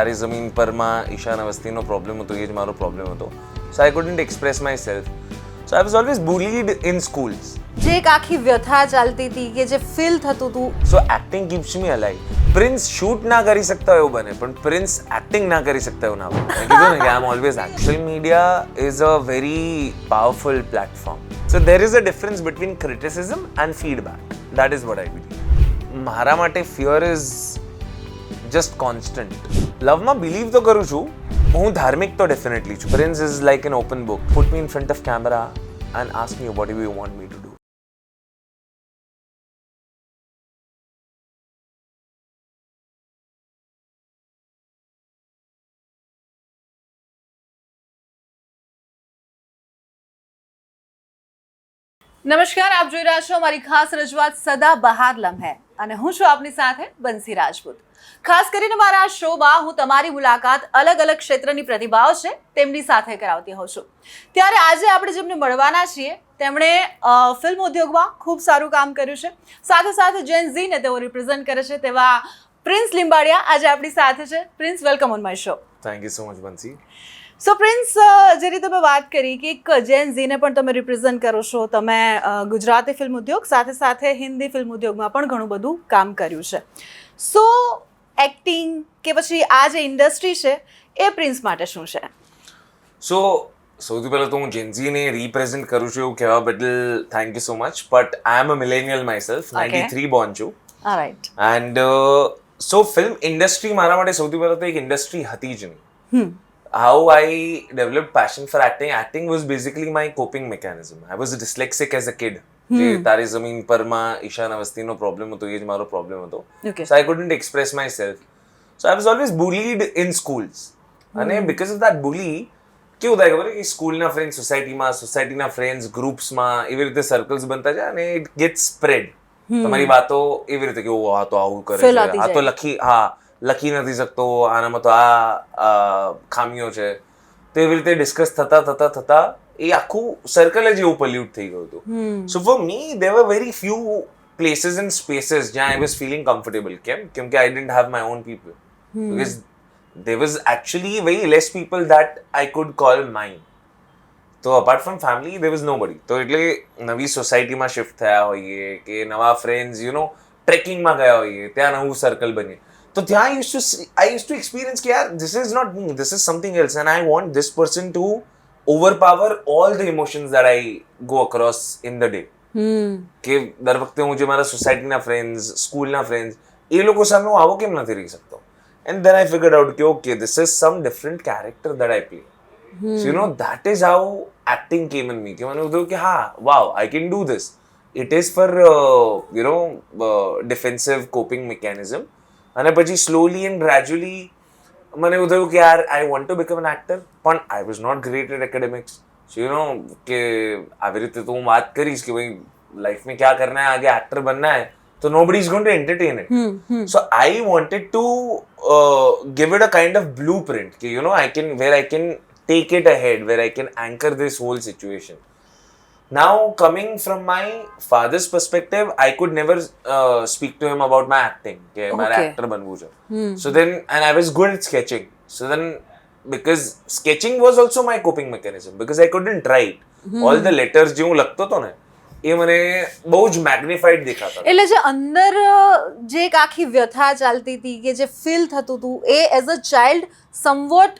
તારી જમીન પરમાં ઈશાન અવસ્થીનો પ્રોબ્લેમ હતો, એ જ મારો પ્રોબ્લેમ હતો. So I couldn't express myself. So I was always bullied in schools. જે એક આખી વ્યથા ચાલતી હતી કે જે ફીલ થતું હતું. સો એક્ટિંગ કીપ્સ મી અલાઇવ. પ્રિન્સ શૂટ ના કરી શકતા એવું બને, પણ પ્રિન્સ એક્ટિંગ ના કરી શકતા એવું ના બને. મેં કીધું ને કે I am always social media is a very powerful platform. So there is a difference between criticism and feedback. That is what I believe. મારા માટે ફિયર ઇઝ જસ્ટ કોન્સ્ટન્ટ. લવમાં બિલીવ તો કરું છું, હું ધાર્મિક તો ડેફિનેટલી છું. Prince is like an open book. Put me in front of camera and ask me what you want me to do. નમસ્કાર, આપ જોઈ રહ્યા છો અમારી ખાસ રજૂઆત સદા બહાર લમ્હે અને હું છું આપની સાથે બંસી રાજપૂત. ખાસ કરીને મારા આ શોમાં હું તમારી મુલાકાત અલગ અલગ ક્ષેત્રની પ્રતિભાઓ છે તેમની સાથે કરાવતી હોઉં છું. ત્યારે આજે આપણે જેમને મળવાના છીએ તેમણે ફિલ્મ ઉદ્યોગમાં ખૂબ સારું કામ કર્યું છે. સાથે સાથે જેન ઝીને તેઓ રિપ્રેઝન્ટ કરે છે તેવા પ્રિન્સ લીંબાડિયા આજે આપણી સાથે છે. Prince, welcome on my show. Thank you so much Bansi. So prince, જે રીતે તમે વાત કરી કે એક જેન ઝીને પણ તમે રિપ્રેઝન્ટ કરો છો, તમે ગુજરાતી ફિલ્મ ઉદ્યોગ સાથે સાથે હિન્દી ફિલ્મ ઉદ્યોગમાં પણ ઘણું બધું કામ કર્યું છે. સો એક્ટિંગ કે પછી આ જે ઇન્ડસ્ટ્રી છે એ પ્રિન્સ માટે શું છે? સો સૌથી પહેલાં તો હું જેનઝીને રિપ્રેઝેન્ટ કરું છું એવું કહેવા બદલ thank you so much. But I am a millennial myself. 93 born છું. Right. And so film industry મારા માટે સૌથી પહેલાં તો એક ઇન્ડસ્ટ્રી હતી જ નહીં. How I developed passion for acting was basically my coping mechanism. I was dyslexic as a kid. જે તારી જમીન પરમાં ઈશાન અવસ્થીનો પ્રોબ્લેમ હતો, એ જ મારો પ્રોબ્લેમ હતો. So I couldn't express myself. So I was always bullied in schools. અને because of that bully, કેવું થાય ખબર કે સ્કૂલના ફ્રેન્ડ સોસાયટીના ફ્રેન્ડ્સ ગ્રુપ્સમાં એવી રીતે સર્કલ્સ બનતા જાય અને ઇટ ગેટ સ્પ્રેડ. તમારી વાતો એવી રીતે કે આ તો આવું કરે છે, આ તો લખી નથી શકતો, આનામાં તો આ ખામીઓ છે. તો એવી રીતે ડિસ્કસ થતા એ આખું સર્કલ જ એવું પોલ્યુટ થઈ ગયું હતું. So for me there were very few places and spaces જ્યાં આઈ વોઝ ફીલિંગ કમ્ફર્ટેબલ. કેમ કે I didn't have my own people. Because there was actually very less people that I could call mine. તો apart from family there was nobody. તો એટલે નવી સોસાયટીમાં shift થયા હોઈએ કે નવા ફ્રેન્ડ્સ ટ્રેકિંગમાં ગયા હોઈએ, ત્યાં નવું સર્કલ બને, તો ત્યાં I used to experience કે યાર this is not me, this is something else and I want this person to overpower all the emotions that I go across in the day. કે દર વખતે હું જે મારા સોસાયટીના ફ્રેન્ડ્સ, સ્કૂલના ફ્રેન્ડ્સ, એ લોકો સામે હું આવો કેમ નથી રહી શકતો. And then I figured out કે okay, this is some different character that I play. So that is how acting came in me. કે મને થયું કે હા, wow, I can do this. It is for defensive coping mechanism. અને પછી slowly and gradually મને એવું થયું કે યાર I want to become an actor, પણ I was not great at academics. So કે આવી રીતે તો હું વાત કરીશ કે ભાઈ લાઈફ में क्या करना है, आगे एक्टर बनना है, so nobody is going to entertain it. So I wanted to give it a kind of blueprint कि where I can take it ahead, where I can anchor this whole situation. Now coming from my father's perspective, I could never speak to him about my acting कि मेरा actor बनવું છે. So then, and I was good at sketching. So then, because sketching was also my coping mechanism, because I couldn't write. All the letters જે હું લખતો હતો ને એ મને બહુ જ મેગ્નિફાઈડ દેખાતા. એટલે જે અંદર જે એક આખી વ્યથા ચાલતી હતી કે જે ફીલ થતું હતું એ એઝ અ ચાઇલ્ડ સમવોટ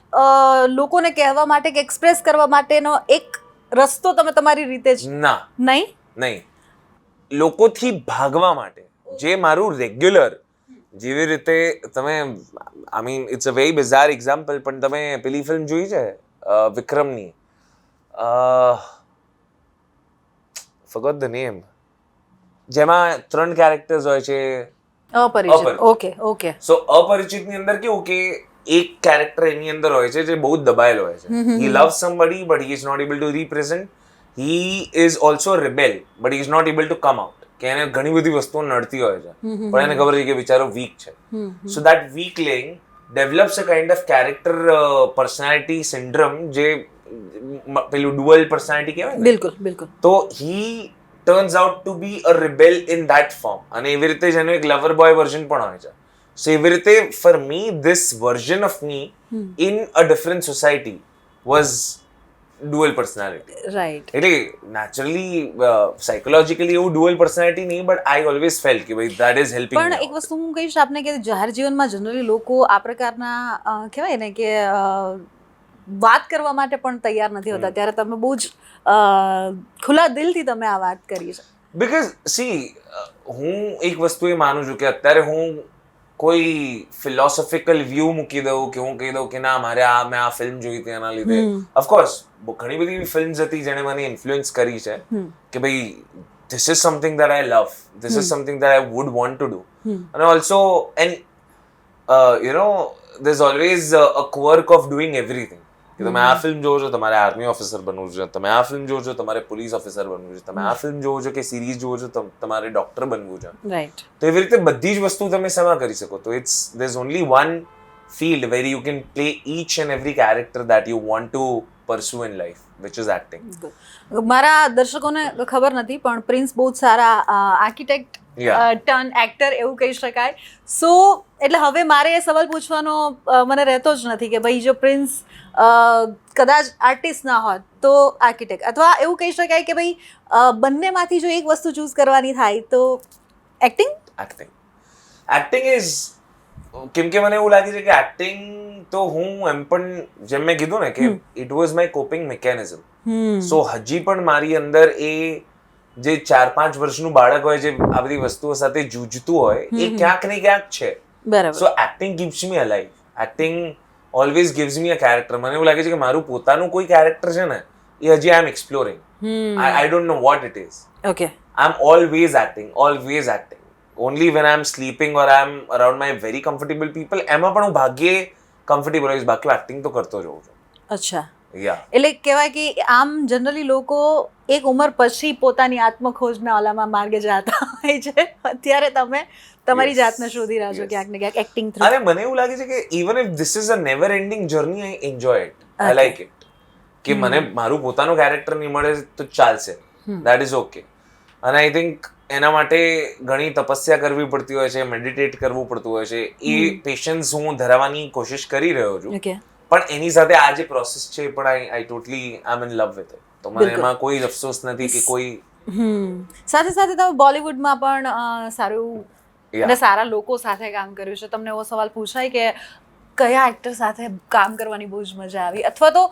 લોકોને કહેવા માટે કે એક્સપ્રેસ કરવા માટેનો એક રસ્તો તમે તમારી રીતે જ નહીં લોકોથી ભાગવા માટે જે મારું રેગ્યુલર, જેવી રીતે તમે I mean it's a very bizarre example, પણ તમે પેલી ફિલ્મ જોઈ છે વિક્રમની, forgot the name, જેમાં 3 કેરેક્ટર્સ હોય છે. અપરિચિત. ઓકે. સો અપરિચિતની અંદર કેવું કે એક કેરેક્ટર એની અંદર હોય છે જે બહુ જ દબાયેલો હોય છે. He loves somebody but he is not able to represent. He is also a rebel but he is not able to come out. કે એને ઘણી બધી વસ્તુઓ નડતી હોય છે પણ એને ખબર છે કે બિચારો વીક છે. So that weakling develops a kind of character personality syndrome, જે પેલું ડ્યુઅલ પર્સનાલિટી કહેવાય ને. બિલકુલ. તો he turns out to be a rebel in that form. અને એવી રીતે જ એનો એક લવર બોય વર્ઝન પણ હોય છે. સો એવી રીતે for me this version of me in a different society was dual personality. Right. એટલે નેચરલી સાયકોલોજીકલી એવું ડ્યુઅલ પર્સનાલિટી નહીં, બટ આઈ ઓલવેઝ ફેલ્ટ કે ભાઈ દેટ ઇઝ હેલ્પિંગ. પણ એક વસ્તુ હું કહીશ આપને કે જાહેર જીવનમાં જનરલી લોકો આ પ્રકારના કહેવાય ને કે વાત કરવા માટે પણ તૈયાર નથી હોતા, ત્યારે તમે બહુ જ ખુલ્લા દિલથી તમે આ વાત કરી છે. બીકોઝ સી હું એક વસ્તુ એ માનું છું કે અત્યારે હું કોઈ ફિલોસોફિકલ વ્યૂ મૂકી દઉં કે હું કહી દઉં કે ના મેં આ ફિલ્મ જોઈ હતી એના લીધે. ઓફકોર્સ ઘણી બધી એવી ફિલ્મ્સ હતી જેણે મને ઇન્ફ્લુઅન્સ કરી છે કે ભાઈ this is something that I love, this is something that I would want to do. અને also and you know there is always a quirk of doing everything. કે તમે આ ફિલ્મ જોવો છો તમારે આર્મી ઓફિસર બનવું છે, તમે આ ફિલ્મ જોવો છો તમારે પોલીસ ઓફિસર બનવું છે, તમે આ ફિલ્મ જોવો છો કે સિરીઝ જોવો છો તમારે ડોક્ટર બનવું છે. રાઈટ. તો એવી રીતે બધી જ વસ્તુ તમે શેમાં કરી શકો. તો there is only one field where you can play each and every character that you want to pursue in life, which is acting. મારા દર્શકોને ખબર નથી પણ પ્રિન્સ બહુ જ સારા આર્કિટેક્ટ ટર્ન એક્ટર એવું કહી શકાય. સો એટલે હવે મારે એ સવાલ પૂછવાનો મને રહેતો જ નથી કે ભાઈ જો પ્રિન્સ કદાચ આર્ટિસ્ટ ના હોત તો આર્કિટેક્ટ, અથવા એવું કહી શકાય કે ભાઈ બંનેમાંથી જો એક વસ્તુ ચૂઝ કરવાની થાય તો એક્ટિંગ ઇઝ, કેમ કે મને એવું લાગે છે કે એક્ટિંગ તો હું એમ પણ જેમ મેં કીધું ને કે it was my coping mechanism. So હજી પણ મારી અંદર એ જે 4-5 વર્ષનું બાળક હોય જે આ બધી વસ્તુઓ સાથે જૂજતું હોય એ ક્યાંક ને ક્યાંક છે. બરાબર. સો એક્ટિંગ કીપ્સ મી અલાઇવ. એક્ટિંગ ઓલવેઝ ગિવ્સ મી અ કેરેક્ટર. મને એવું લાગે છે કે મારું પોતાનું કોઈ કેરેક્ટર છે ને એ હજી I am exploring. I don't know what it is. Okay. I am always acting. Only when I am sleeping or I am around my very comfortable people, એમાં પણ હું ભાગ્યે કમ્ફર્ટેબલ હોઈશ, બાકી એક્ટિંગ તો કરતો જ હોઉં છું. અચ્છા. યા. એટલે કહેવાય કે આમ જનરલી લોકો એક ઉંમર પછી પોતાની આત્મખોજના ઓલામાં માર્ગે જતા હોય છે, અત્યારે તમે તમારી જાતને શોધી રહ્યા છો ક્યાંક ને ક્યાંક એક્ટિંગ થ્રુ. અને મને એવું લાગે છે કે even if this is a never ending journey, I enjoy it, I like it. કે મને મારું પોતાનું કેરેક્ટર નહીં મળે તો ચાલશે, દેટ ઇઝ ઓકે. અને આઈ થિંક એના માટે ઘણી તપસ્યા કરવી પડતી હોય છે, મેડિટેટ કરવું પડતું હોય છે. એ પેશન્સ હું ધરાવવાની કોશિશ કરી રહ્યો છું. પણ એની સાથે આ જે પ્રોસેસ છે પણ I totally I am in love with it. તો મને એમાં કોઈ અફસોસ નથી કે કોઈ. સાથે સાથે તમે બોલિવૂડમાં પણ સારું અને સારા લોકો સાથે કામ કર્યું છે. તમને એવો સવાલ પૂછાય કે કયા એક્ટર સાથે કામ કરવાની બહુ જ મજા આવી, અથવા તો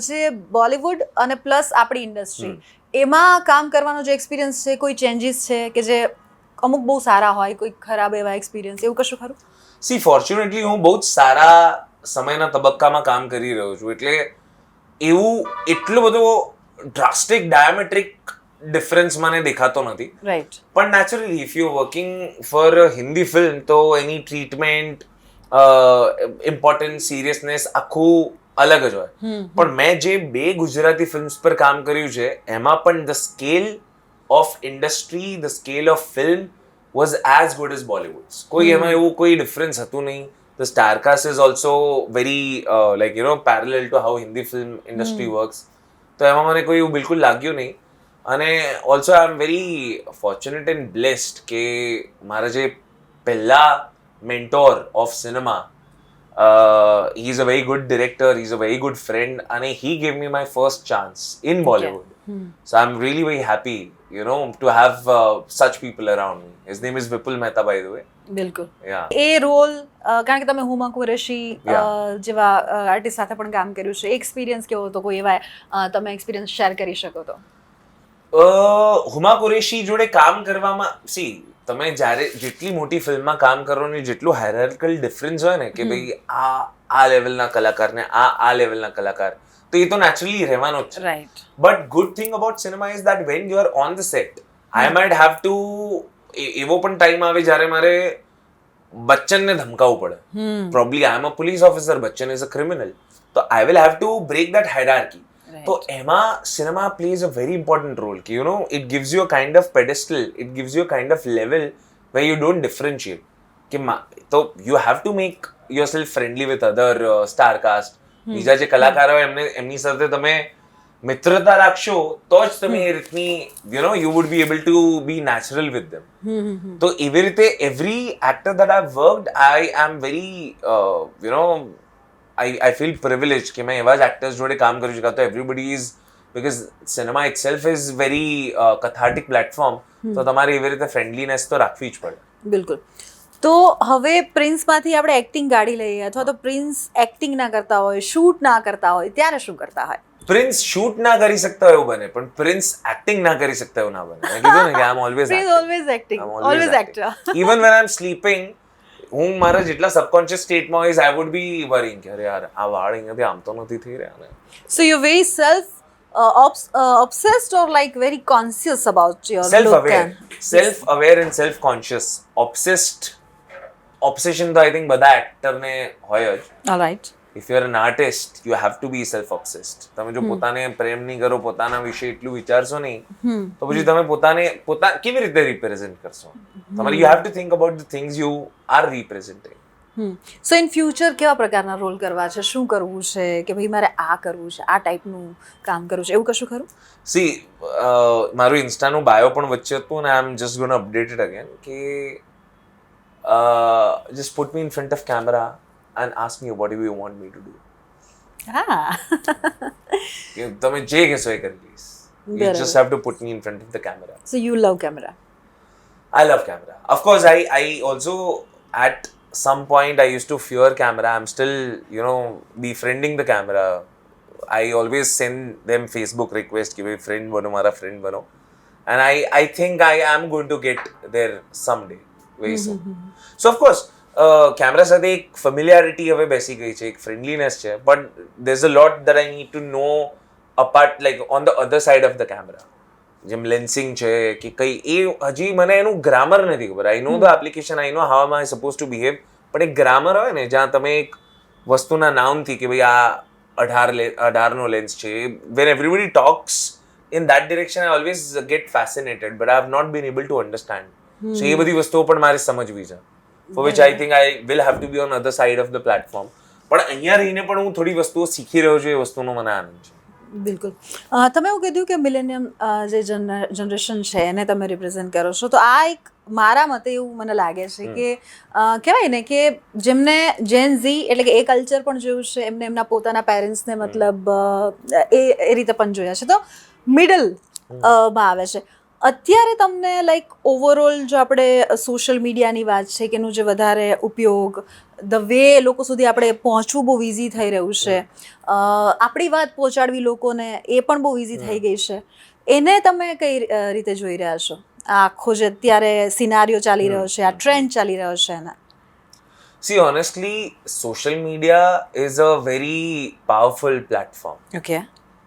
જે બોલિવૂડ અને પ્લસ આપણી ઇન્ડસ્ટ્રી એમાં કામ કરવાનો જે એક્સપિરિયન્સ છે, કોઈ ચેન્જીસ છે કે જે અમુક બહુ સારા હોય, કોઈ ખરાબ એવા એક્સપિરિયન્સ, એવું કશું ખરું? સી ફોર્ચ્યુનેટલી હું બહુ જ સારા સમયના તબક્કામાં કામ કરી રહ્યો છું, એટલે એવું એટલો બધો ડ્રાસ્ટિક ડાયામેટ્રિક ડિફરન્સ મને દેખાતો નથી. રાઈટ. પણ naturally if you working for Hindi film તો એની ટ્રીટમેન્ટ, ઇમ્પોર્ટન્સ, સિરિયસનેસ આખું અલગ જ હોય. પણ મેં જે 2 ગુજરાતી ફિલ્મ્સ પર કામ કર્યું છે એમાં પણ the scale of industry, the scale of film was as good as Bollywood. કોઈ એમાં એવું કોઈ ડિફરન્સ હતું નહીં. The star cast is also very like you know parallel to how Hindi film industry works. તો એમાં મને કોઈ એવું બિલકુલ લાગ્યું નહીં. અને also I am very fortunate and blessed કે મારા જે પહેલા mentor of cinema, he is a very good director, he is a very good friend, and he gave me my first chance in Bollywood. So I'm really very happy, you know, to have such people around me. His name is Vipul Mehta, by the way. બિલકુલ. Yeah. એ role કારણ કે તમે હુમા કુરેશી જેવા artist સાથે પણ કામ કર્યું છે, એક્સપિરિયન્સ કેવો હતો? કોઈ એવા તમે એક્સપિરિયન્સ શેર કરી શકો તો? હુમા કુરેશી જોડે કામ કરવામાં, સી તમે જ્યારે જેટલી મોટી ફિલ્મમાં કામ કરવાની જેટલું હાયરાર્કલ ડિફરન્સ હોય ને કે ભાઈ આ લેવલના કલાકાર ને આ લેવલના કલાકાર, તો એ તો નેચરલી રહેવાનો જ છે. Right. But good thing about cinema is that when you are on the set, I might have to, એવો પણ ટાઈમ આવે જ્યારે મારે બચ્ચનને ધમકાવવું પડે. Probably I am a police officer, Bachchan is a criminal, તો I will have to break that hierarchy. તો એમાં cinema plays a very important role કે you know it gives you a kind of pedestal, it gives you a kind of level where you don't differentiate કે તો you have to make yourself friendly with other star cast. બીજા જે કલાકારો એમની સાથે તમે મિત્રતા રાખશો તો જ તમે એ રીતની you would be able to be natural with them. તો એવી રીતે every actor that I worked I am very I feel privilege કે મેં એવા જ એક્ટર્સ જોડે કામ કર્યું છે. કાં તો everybody is because cinema itself is very cathartic platform, તો તમારે એવી રીતે ફ્રેન્ડલીનેસ તો રાખવી જ પડે. બિલકુલ. તો હવે પ્રિન્સમાંથી આપણે એક્ટિંગ કાઢી લઈએ, અથવા તો પ્રિન્સ એક્ટિંગ ના કરતા હોય, શૂટ ના કરતા હોય, ત્યારે શું કરતા હોય? પ્રિન્સ શૂટ ના કરી શકતા એવું બને, પણ પ્રિન્સ એક્ટિંગ ના કરી શકતા એવું ના બને. મેં કીધું ને કે I am always always acting, always actor. Even when I am sleeping, હું મારા જેટલા સબકોન્શિયસ સ્ટેટમાં હોઈશ, આઈ વુડ બી વરીંગ કે અરે યાર આ વાળ અહીંયાથી આમ તો નથી થઈ રહ્યા ને. So you very self obsessed or like very conscious about your look and self aware and self conscious. Obsession તો આઈ થિંક બધા એક્ટરને હોય જ. all right. If you are an artist you have to be self obsessed. તમે જો પોતાને પ્રેમ નહીં કરો, પોતાના વિશે એટલું વિચારશો નહીં, તો પછી તમે પોતાને કેવી રીતે રિપ્રેઝેન્ટ કરશો? તમારે you have two think about the things you are representing. So in future કેવા પ્રકારના રોલ કરવા છે, શું કરવું છે, કે ભાઈ મારે આ કરવું છે, આ ટાઈપનું કામ કરવું છે, એવું કશું ખરું? સી મારું ઇન્સ્ટાનું બાયો પણ વચ્ચે હતું અને I am just gonna update it again કે just put me in front of camera and ask me what do you want me to do. તમે જે કહેશો એ કરી લઈશ. You just have to put me in front of the camera. So you love camera? I love camera. Of course, I also at some point I used to fear camera. I'm still, befriending the camera. I always send them Facebook request कि भाई friend बनो, हमारा friend बनो. And I think I am going to get there someday. Very soon. So of course, camera સાથે એક familiarity હવે બેસી ગઈ છે, એક ફ્રેન્ડલીનેસ છે, but there's a lot that I need to know apart, like on the other side of the camera. જેમ લેન્સિંગ છે કે કઈ, એ હજી મને એનું ગ્રામર નથી ખબર. I know the application, I know how am I suppose to behave, પણ એક ગ્રામર હોય ને જ્યાં તમે એક વસ્તુના નામથી કે ભાઈ આ 18નો લેન્સ છે, when everybody talks in that direction I always get fascinated, but I have not been able to understand. So એ બધી વસ્તુઓ પણ મારે સમજવી છે, for which I think I will have to be on other side of the platform. પણ અહીંયા રહીને પણ હું થોડી વસ્તુઓ શીખી રહ્યો છું, એ વસ્તુનો મને આનંદ છે. બિલકુલ. તમે એવું કીધું કે મિલેનિયમ જે જનરેશન છે એને તમે રિપ્રેઝેન્ટ કરો છો, તો આ એક મારા મતે એવું મને લાગે છે કે કહેવાય ને કે જેમને જેન ઝી એટલે કે એ કલ્ચર પણ જોયું છે, એમને એમના પોતાના પેરેન્ટ્સને મતલબ એ રીતે પણ જોયા છે, તો મિડલમાં આવે છે. અત્યારે તમને લાઈક ઓવરઓલ જો આપણે સોશિયલ મીડિયાની વાત છે કે એનું જે વધારે ઉપયોગ, ધ વે લોકો સુધી આપણે પહોંચવું બહુ ઇઝી થઈ રહ્યું છે, આપણી વાત પહોંચાડવી લોકોને એ પણ બહુ ઇઝી થઈ ગઈ છે, એને તમે કઈ રીતે જોઈ રહ્યા છો? આ આખો જે અત્યારે સિનારીઓ ચાલી રહ્યો છે, આ ટ્રેન્ડ ચાલી રહ્યો છે એના. See, honestly, social media is a very powerful platform. Okay.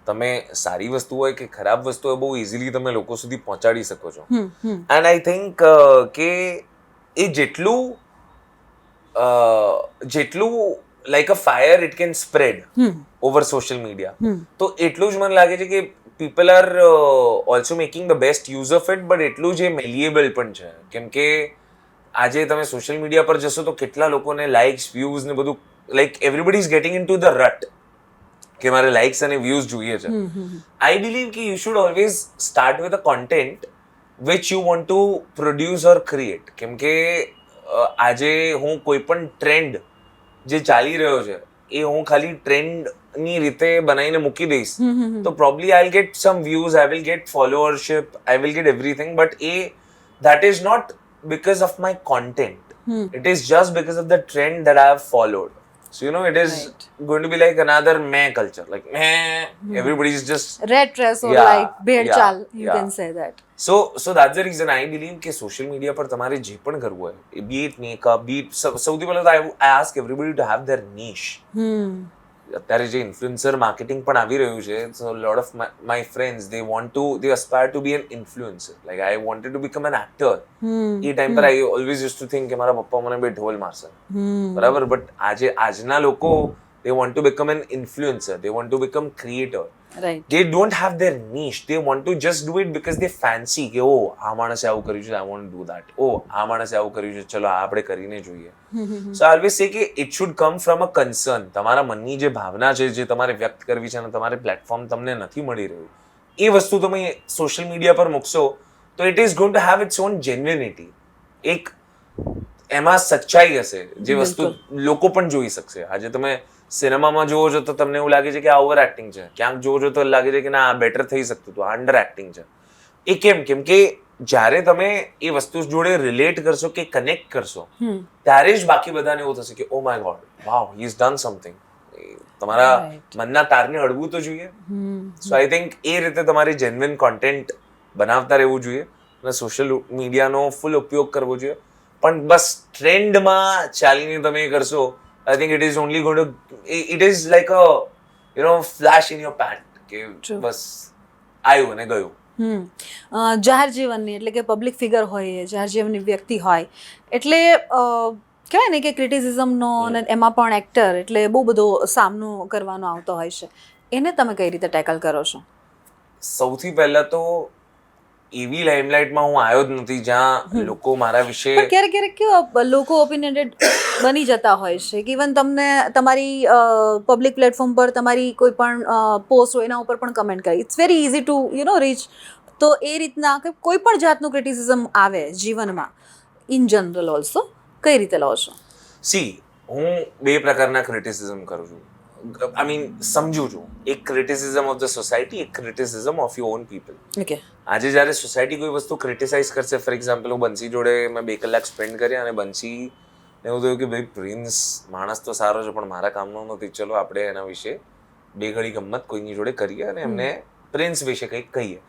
તમે સારી વસ્તુ હોય કે ખરાબ વસ્તુ હોય બહુ ઇઝીલી તમે લોકો સુધી પહોંચાડી શકો છો. એન્ડ આઈ થિંક કે એ જેટલું like a fire it can spread over social media, તો એટલું જ મને લાગે છે કે people are also making the best use of it, but એટલું જ એ મેલિએબલ પણ છે. કેમ કે આજે તમે સોશિયલ મીડિયા પર જશો તો કેટલા લોકોને લાઇક્સ, વ્યૂઝ ને બધું, like everybody is getting into the rut કે મારે લાઇક્સ અને વ્યૂઝ જોઈએ છે. આઈ બિલીવ કે you should always start with a content which you want to produce or create. કેમ કે આજે હું કોઈ પણ ટ્રેન્ડ જે ચાલી રહ્યો છે એ હું ખાલી ટ્રેન્ડની રીતે બનાવીને મૂકી દઈશ તો probably I will get some views, I will get followership, I will get everything, but that is not because of my content. It is just because of the trend that I have followed. So it is going to be like another meh culture, like everybody is just red dress or like bhed chal, you can say that. So that's the reason I believe કે social media પર તમારે જે પણ કરવું હોય, be it makeup, be it સૌથી પહેલા તો I ask everybody to have their niche. અત્યારે જે ઇન્ફ્લુએન્સર માર્કેટિંગ પણ આવી રહ્યું છે, so a lot of my friends they aspire to be an influencer, like I wanted to become an actor. A time પર I always used to think કે મારા પપ્પા મને બે ઢોલ મારશે, બરાબર, બટ આજના લોકો they want to become an influencer, they want to become creator. Right they don't have their niche. They want to just do it because they fancy કે ઓ આ માણસે આવું કર્યું છે, I want to do that. ઓ આ માણસે આવું કર્યું છે, ચલો આ આપણે કરીને જોઈએ. So I always say કે it should come from a concern. તમારા મનની જે ભાવના છે, જે તમારે વ્યક્ત કરવી છે અને તમારે પ્લેટફોર્મ તમને નથી મળી રહ્યું, એ વસ્તુ તમે સોશિયલ મીડિયા પર મૂકશો તો it is going to have its own genuinity. એક એમાં સચ્ચાઈ હશે જે વસ્તુ લોકો પણ જોઈ શકશે. આજે તમે સિનેમામાં જોવો છો તો તમને એવું લાગે છે કે આ ઓવર એક્ટિંગ છે, ક્યાંક જોવો છો તો લાગે છે કે ના આ બેટર થઈ શકતું હતું, આ અંડર એક્ટિંગ છે. એ કેમ કે જ્યારે તમે એ વસ્તુ જોડે રિલેટ કરશો કે કનેક્ટ કરશો ત્યારે જ બાકી બધાને એવું થશે કે oh my God, wow, he is done something. તમારા મનના તારને અડવું તો જોઈએ. સો આઈ થિંક એ રીતે તમારે જેન્યુઇન કોન્ટેન્ટ બનાવતા રહેવું જોઈએ અને સોશિયલ મીડિયાનો ફૂલ ઉપયોગ કરવો જોઈએ. પણ બસ ટ્રેન્ડમાં ચાલીને તમે એ કરશો, I think it is only going to, it is like a, you know, flash in your pan કે બસ આવ્યું અને ગયું. જાહેર જીવનની એટલે કે પબ્લિક ફિગર હોય, જાહેર જીવનની વ્યક્તિ હોય એટલે કહેવાય ને કે ક્રિટિસિઝમનો અને એમાં પણ એક્ટર એટલે બહુ બધો સામનો કરવાનો આવતો હોય છે. એને તમે કઈ રીતે ટેકલ કરો છો? સૌથી પહેલા તો એવી લાઇમલાઇટમાં હું આવ્યો જ નથી જ્યાં લોકો મારા વિશે, ક્યારેક કેવા લોકો ઓપિનિયન્ટેડ બની જતા હોય છે કે ઇવન તમને તમારી પબ્લિક પ્લેટફોર્મ પર તમારી કોઈ પણ પોસ્ટ હોય એના ઉપર પણ કમેન્ટ કરી. It's very easy to reach. તો એ રીતના કોઈ પણ જાતનું ક્રિટિસિઝમ આવે જીવનમાં ઇન જનરલ ઓલ્સો, કઈ રીતે લો છો? સી, હું બે પ્રકારના ક્રિટિસિઝમ કરું છું. I mean, સમજુ છું. એક ક્રિટિસિઝમ ઓફ ધ સોસાયટી, એક criticism of your own people. Okay. આજે જ્યારે સોસાયટી કોઈ વસ્તુ ક્રિટિસાઇઝ કરશે, ફોર એક્ઝામ્પલ હું બંસી જોડે મેં 2 કલાક સ્પેન્ડ કર્યા અને બંસી એવું થયું કે ભાઈ પ્રિન્સ માણસ તો સારો છે પણ મારા કામનો નથી, ચલો આપણે એના વિશે 2 ઘડી ગમત કોઈની જોડે કરીએ અને એમને પ્રિન્સ વિશે કંઈક કહીએ.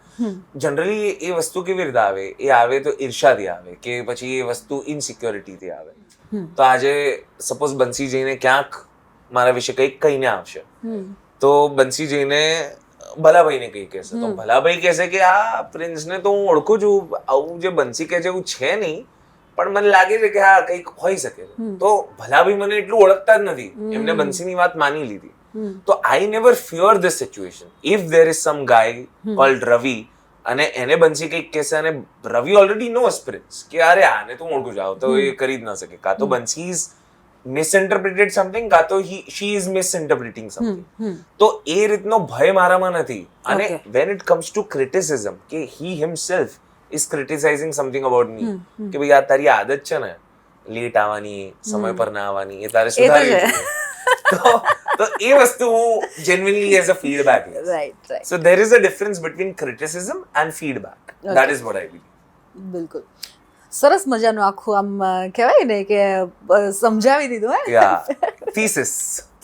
જનરલી એ વસ્તુ કેવી રીતે આવે? એ આવે તો ઈર્ષાથી આવે કે પછી એ વસ્તુ ઇનસિક્યોરિટીથી આવે. તો આજે સપોઝ બંસી જઈને ક્યાંક મારા વિશે કંઈક કહીને આવશે તો બંસી જઈને ભલાભાઈને કંઈ કહેશે તો ભલાભાઈ કહેશે કે આ પ્રિન્સને તો હું ઓળખું છું, આવું જે બંસી કહે છે એવું છે નહીં, પણ મને લાગે છે કે હા કંઈક હોઈ શકે. તો ભલાભાઈ મને એટલું ઓળખતા જ નથી, એમને બંસીની વાત માની લીધી. તો I never fear this situation. If there is some guy called Ravi અને એને બંસી કંઈક કહેશે અને રવિ ઓલરેડી નોઝ પ્રિન્સ કે અરે આને તો હું ઓળખું છું, તો એ કરી જ ન શકે. કાં તો બંસી ઇઝ મિસઇન્ટરપ્રિટેડ સમથિંગ, કાં તો શી ઇઝ મિસઇન્ટરપ્રિટિંગ સમથિંગ. તો એ રીતનો ભય મારામાં નથી. અને when it comes to criticism કે he himself is criticising something about me કે ભાઈ આ તારી આદત છે ને લેટ આવવાની, સમય પર ના આવવાની, એ તારે સુધારવી જોઈએ. તો એ વસ્તુ હું genuinely as a feedback લઈશ. Right. So there is a difference between criticism and feedback. That is what I believe. બિલકુલ. સરસ મજાનું આખું આમ કહેવાય ને કે સમજાવી દીધું હે. Yeah. Thesis.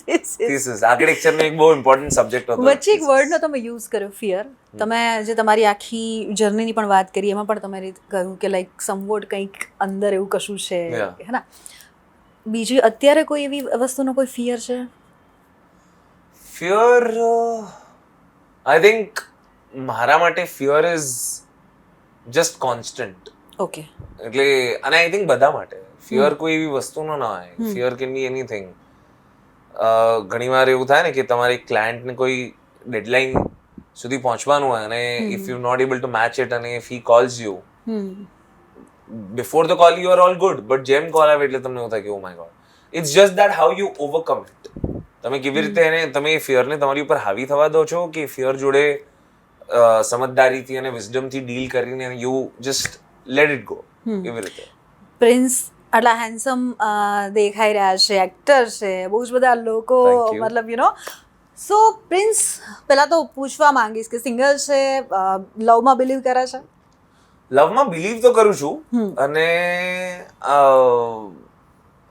આર્કિટેક્ચરનો એક બહુ ઇમ્પોર્ટન્ટ સબ્જેક્ટ હતો. વચ્ચે એક વર્ડનો તમે યુઝ કર્યો, ફિયર. તમે જે તમારી આખી જર્નીની પણ વાત કરી એમાં પણ તમે કહ્યું કે લાઈક સમવોટ કંઈક અંદર એવું કશું છે, હે ને? બીજી અત્યારે કોઈ એવી વસ્તુનો કોઈ ફિયર છે? ફિયર, આઈ થિંક મારા માટે fear is just constant. Okay. એટલે અને આઈ થિંક બધા માટે ફિયર કોઈ એવી વસ્તુનો ના હોય. Fear can be anything. ઘણી વાર એવું થાય ને કે તમારી ક્લાયન્ટને કોઈ ડેડલાઇન સુધી પહોંચવાનું હોય અને if you not able to match it અને if he calls you before the call you are all good, but જેમ કોલ આવે એટલે તમને એવું થાય કે oh my god. It's just that how you overcome it. તમે કેવી રીતે એને તમે એ ફિયરને તમારી ઉપર હાવી થવા દો છો કે ફિયર જોડે સમજદારીથી અને વિઝડમથી ડીલ કરીને you just let it go, એવી રીતે. પ્રિન્સ આટલા હેન્ડસમ દેખાઈ રહ્યા છે, એક્ટર છે, બહુ જ બધા લોકો મતલબ સો પ્રિન્સ, પહેલા તો પૂછવા માંગીશ કે સિંગલ છે, લવમાં બિલીવ કરે છે? લવમાં બિલીવ તો કરું છું અને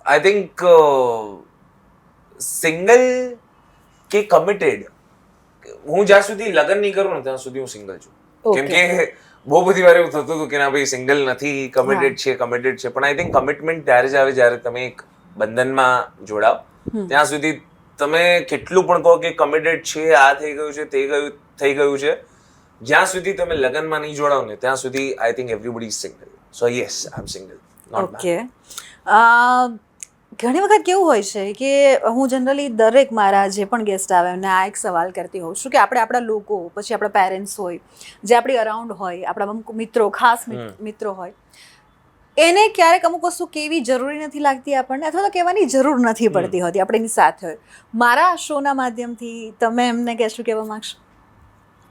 આઈ થિંક સિંગલ કે કમિટેડ, હું જ્યાં સુધી લગ્ન નહીં કરું ને ત્યાં સુધી હું સિંગલ છું. કેમ કે બહુ બધી વાર એવું થતું હતું કે ના ભાઈ સિંગલ નથી, કમિટેડ છે. પણ આઈ થિંક કમિટમેન્ટ ત્યારે જ આવે જ્યારે તમે એક બંધનમાં જોડાવ. ત્યાં સુધી તમે કેટલું પણ કહો કે કમિટેડ છે, આ થઈ ગયું છે, તે થઈ ગયું છે, જ્યાં સુધી તમે લગ્નમાં નહીં જોડાવ ને ત્યાં સુધી I think everybody is single. So yes, I M single. Okay. ઘણી વખત કેવું હોય છે કે હું જનરલી દરેક મારા જે પણ ગેસ્ટ આવે એમને આ એક સવાલ કરતી હોઉં છું કે આપણે આપણા લોકો પછી આપણા પેરેન્ટ્સ હોય જે આપણી અરાઉન્ડ હોય આપણા અમુક મિત્રો ખાસ મિત્રો હોય એને ક્યારેક અમુક વસ્તુ કેવી જરૂરી નથી લાગતી આપણને અથવા તો કહેવાની જરૂર નથી પડતી હોતી આપણે એની સાથે હોય મારા શોના માધ્યમથી તમે એમને કહેશું કહેવા માંગશો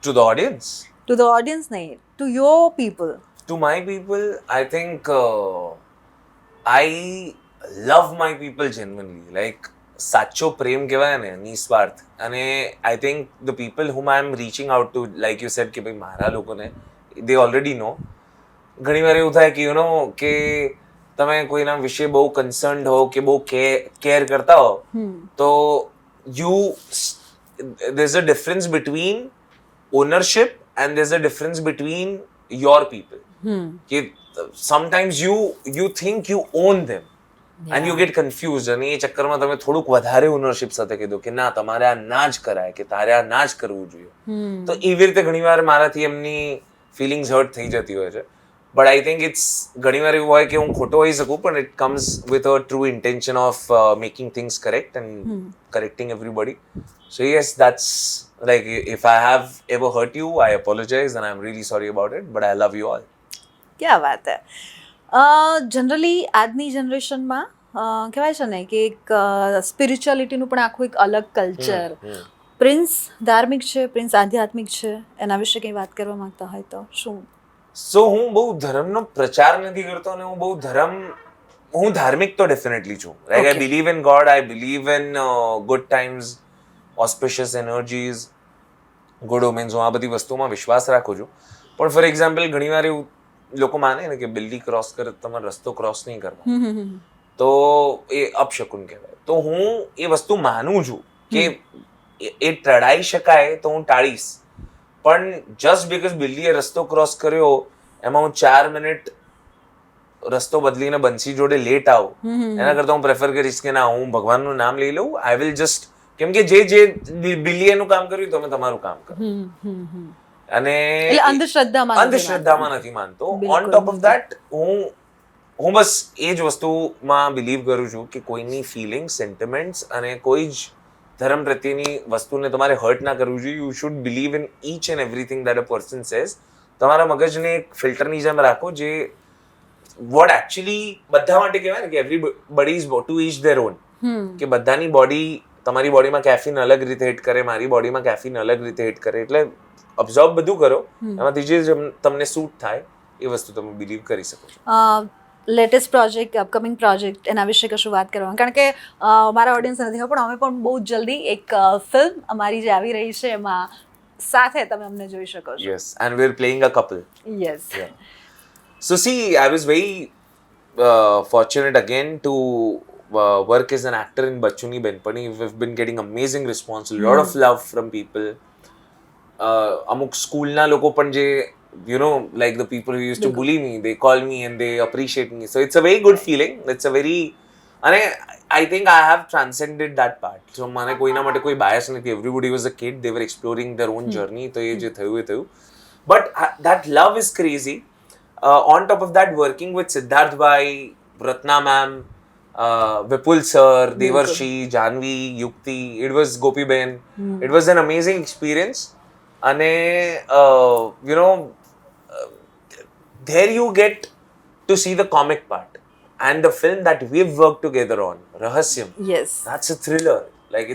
To the audience, to the audience નહીં to your people to my people, I think I love my people genuinely. Like સાચો પ્રેમ કહેવાય ને નિસ્વાર્થ. અને I think the people whom I am reaching out to, like you said કે ભાઈ મારા લોકોને they already know. ઘણી વાર એવું થાય કે યુ નો કે તમે કોઈના વિશે બહુ કન્સર્ન્ડ હો કે બહુ કેર કરતા હો તો there's a difference between ownership and there's a difference between your people. કે sometimes you think you own them and you get confused અને એ ચક્કરમાં તમે થોડુંક વધારે ઓનરશિપ સાથે કીધું કે ના તમારે આ ના જ કરાય કે તારે આ ના જ કરવું જોઈએ તો એવી રીતે ઘણીવાર મારાથી એમની ફિલિંગ્સ હર્ટ થઈ જતી હોય છે બટ આઈ થિંક ઇટ્સ ઘણીવાર એવું હોય કે હું ખોટો હોઈ શકું પણ it comes with a true intention of making things correct and correcting everybody so yes that's like if I have ever hurt you I apologize and I'm really sorry about it but I love you all. ક્યાં વાત હે generally આજની જનરેશનમાં કહેવાય છે ને કે એક સ્પિરિચ્યુઆલિટીનું પણ આખું એક અલગ કલ્ચર પ્રિન્સ ધાર્મિક છે પ્રિન્સ આધ્યાત્મિક છે એના વિશે કંઈ વાત કરવા માંગતા હોય તો શું સો હું બહુ ધર્મનો પ્રચાર નથી કરતો અને હું ધાર્મિક તો ડેફિનેટલી છું like I believe in God I believe in good times auspicious energies good omens હું આ બધી વસ્તુમાં વિશ્વાસ રાખું છું પણ ફોર એક્ઝામ્પલ ઘણીવાર એવું લોકો માને ને કે બિલ્લી ક્રોસ કરે તમારે રસ્તો ક્રોસ નહીં કરવાનો તો એ અપશકુન કહેવાય તો હું એ વસ્તુ માનું છું કે એ ટળાઈ શકાય તો હું ટાળીશ પણ જસ્ટ બીકોઝ બિલ્લીએ રસ્તો ક્રોસ કર્યો એમાં હું 4 મિનિટ રસ્તો બદલીને બંસી જોડે લેટ આવું એના કરતા હું પ્રેફર કરીશ કે ના હું ભગવાનનું નામ લઈ લઉં આઈ વિલ જસ્ટ કેમ કે જે બિલ્લીએ એનું કામ કર્યું તમે તમારું કામ કરો અને અંધશ્રદ્ધામાં નથી માનતો ઓન ટોપ ઓફ ધેટ હું બસ એ જ વસ્તુમાં બિલીવ કરું છું કે કોઈની ફિલિંગ્સ સેન્ટિમેન્ટ્સ અને કોઈ જ ધર્મ પ્રત્યેની વસ્તુને તમારે હર્ટ ના કરવું જોઈએ you should believe in each and everything that a person says તમારા મગજને એક ફિલ્ટરની જેમ રાખો જે વોટ એકચ્યુઅલી બધા માટે કહેવાય ને કે everybody is to each there on કે બધાની બોડી તમારી બોડીમાં કેફીન અલગ રીતે હિટ કરે મારી બોડીમાં કેફીન અલગ રીતે હિટ કરે એટલે અબ્ઝોર્બ બધું કરો એમાંથી જે તમને સૂટ થાય એ વસ્તુ તમે બિલીવ કરી શકો છો લેટેસ્ટ પ્રોજેક્ટ અપકમિંગ પ્રોજેક્ટ એના વિશે કશું વાત કરવાનું કારણ કે મારા ઓડિયન્સ નથી પણ અમે પણ બહુ જલ્દી એક ફિલ્મ અમારી જે આવી રહી છે એમાં સાથે તમે અમને જોઈ શકો છો yes and we are playing a couple yes so C I was very fortunate again to work as an actor in Bachuni Benpani. We've been getting amazing response, a lot of love from people. Amuk school na loko pan je, you know, like the people who used to bully me, they call me and they appreciate me. So it's a very good feeling. It's a very, and I think I have transcended that part. So mane koi na mate koi bias nahi. Everybody was a kid. They were exploring their own journey. So ye je thayu. But that love is crazy. On top of that, working with Siddharth Bhai, Ratna ma'am, Vipul sir, Devarshi, Janvi, Yukti, it was Gopi Ben. It was an amazing experience. And, you know, there you get to see the comic part. And the film that we've worked together on, Rahasyam. Yes. That's a thriller. Like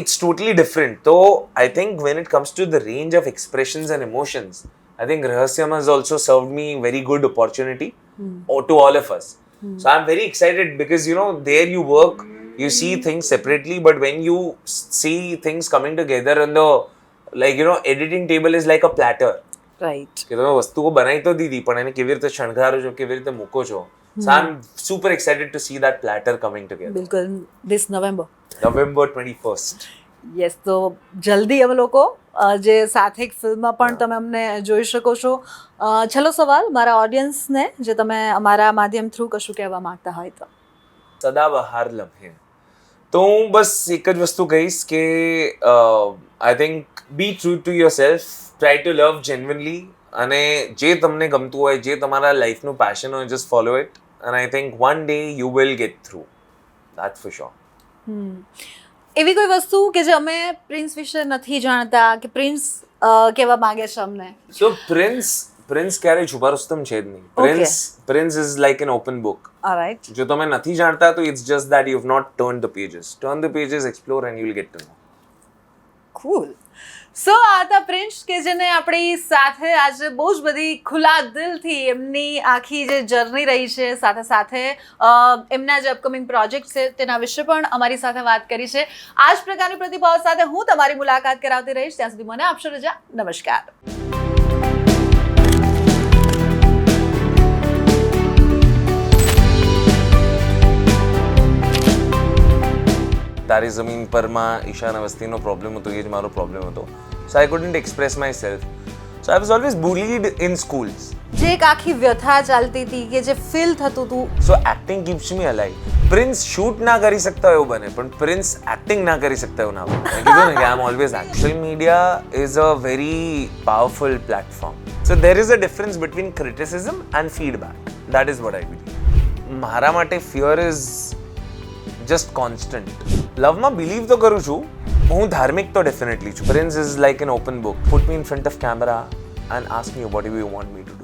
it's totally different. So I think when it comes to the range of expressions and emotions, I think Rahasyam has also served me very good opportunity to all of us. So I'm very excited because, you know, there you work, you see things separately, but when you see things coming together on the, like, you know, editing table is like a platter. Right. કે તમે વસ્તુઓ બનાવી તો દીધી પણ એને કેવી રીતે શણગારો છો કેવી રીતે મૂકો છો so I'm super excited to see that platter coming together. બિલકુલ this November 21st. યસ તો જલ્દી અમે લોકો જે સાથે એક ફિલ્મમાં પણ તમે અમને જોઈ શકો છો છેલ્લો સવાલ મારા ઓડિયન્સને જે તમે અમારા માધ્યમ થ્રુ કશું કહેવા માંગતા હોય તો સદાબહાર લમ્હે તો હું બસ એક જ વસ્તુ કહીશ કે I think be true to your self try to love genuinely અને જે તમને ગમતું હોય જે તમારા લાઈફનું પેશન હોય just follow it and I think one day you will get through. That's for sure. એવી કોઈ વસ્તુ કે જે અમે પ્રિન્સ વિશે નથી જાણતા કે પ્રિન્સ કહેવા માંગે છે અમને? So Prince ક્યારેય છુપા રુસ્તમ છે જ નહીં. Prince is like an open book. Alright, જો તમે નથી જાણતા તો it's just that you've not turned the pages. Turn the pages, explore and you'll get to know. કુલ. સો આ હતા પ્રિન્સ કે જેને આપણી સાથે આજે બહુ જ બધી ખુલ્લા દિલથી એમની આખી જે જર્ની રહી છે, સાથે સાથે એમના જે અપકમિંગ પ્રોજેક્ટ છે તેના વિશે પણ અમારી સાથે વાત કરી છે. આ જ પ્રકારની પ્રતિભાઓ સાથે હું તમારી મુલાકાત કરાવતી રહીશ. ત્યાં સુધી મને આપશો રજા. નમસ્કાર. તારી જમીન પરમાં ઈશાન અવસ્થીનો પ્રોબ્લેમ હતો, એ જ મારો પ્રોબ્લેમ હતો. So I couldn't express myself. So I was always bullied in schools. જે એક આખી વ્યથા ચાલતી હતી કે જે ફીલ થતું હતું. સો એક્ટિંગ કીપ્સ મી અલાઇવ. પ્રિન્સ શૂટ ના કરી શકતા એવું બને, પણ પ્રિન્સ એક્ટિંગ ના કરી શકતા એવું ના બને. મેં કીધું ને કે I am always social media is a very powerful platform. So there is a difference between criticism and feedback. That is what I believe. મારા માટે ફિયર ઇઝ જસ્ટ કોન્સ્ટન્ટ. લવમાં બિલીવ તો કરું છું, હું ધાર્મિક તો ડેફિનેટલી છું. Prince is like an open book. Put me in front of camera and ask me what you want me to do.